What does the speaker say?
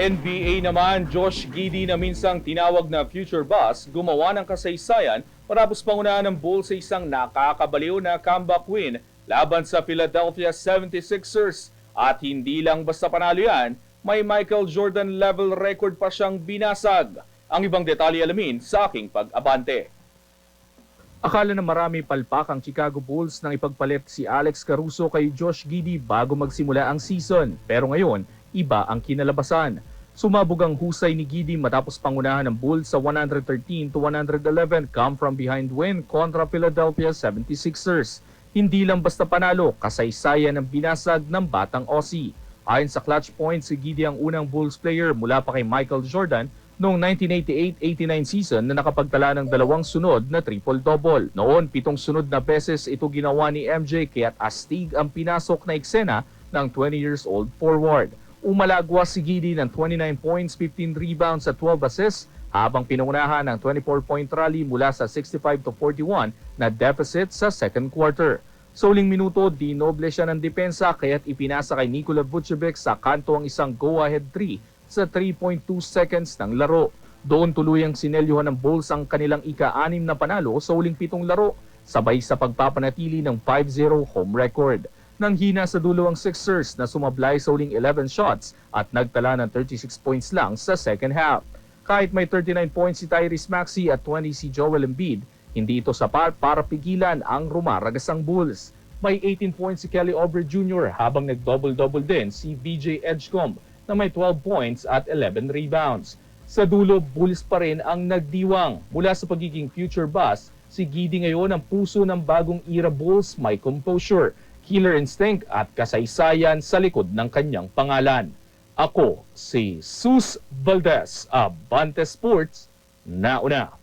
NBA naman, Josh Giddey na minsang tinawag na future boss, gumawa ng kasaysayan matapos pangunahan ng Bulls sa isang nakakabaliw na comeback win laban sa Philadelphia 76ers. At hindi lang basta panalo yan, may Michael Jordan level record pa siyang binasag. Ang ibang detalye alamin sa aking pag-abante. Akala na marami palpak ang Chicago Bulls nang ipagpalit si Alex Caruso kay Josh Giddey bago magsimula ang season. Pero ngayon, iba ang kinalabasan. Sumabog ang husay ni Giddey matapos pangunahan ng Bulls sa 113-111 come from behind win kontra Philadelphia 76ers. Hindi lang basta panalo, kasaysayan ang binasag ng batang Aussie. Ayon sa clutch points, si Giddey ang unang Bulls player mula pa kay Michael Jordan noong 1988-89 season na nakapagtala ng dalawang sunod na triple-double. Noon, 7 sunod na beses ito ginawa ni MJ kaya't astig ang pinasok na eksena ng 20 years old forward. Umalagwa si Giddey ng 29 points, 15 rebounds at 12 assists habang pinungunahan ng 24-point rally mula sa 65-41 na deficit sa second quarter. Sa uling minuto, dinoble siya ng depensa kaya't ipinasa kay Nikola Vucevic sa kanto ang isang go-ahead 3 sa 3.2 seconds ng laro. Doon tuluyang sinelyuhan ng Bulls ang kanilang ika-6 na panalo sa uling 7 laro, sabay sa pagpapanatili ng 5-0 home record. Nang hina sa dulo ang Sixers na sumablay sa uling 11 shots at nagtala ng 36 points lang sa second half. Kahit may 39 points si Tyrese Maxey at 20 si Joel Embiid, hindi ito sapat para pigilan ang rumaragasang Bulls. May 18 points si Kelly Oubre Jr. habang nag-double-double din si VJ Edgecombe na may 12 points at 11 rebounds. Sa dulo, Bulls pa rin ang nagdiwang. Mula sa pagiging future boss, si Giddey ngayon ang puso ng bagong era Bulls, may composure, killer instinct at kasaysayan sa likod ng kanyang pangalan. Ako si Sus Valdez, Abante Sports, nauna.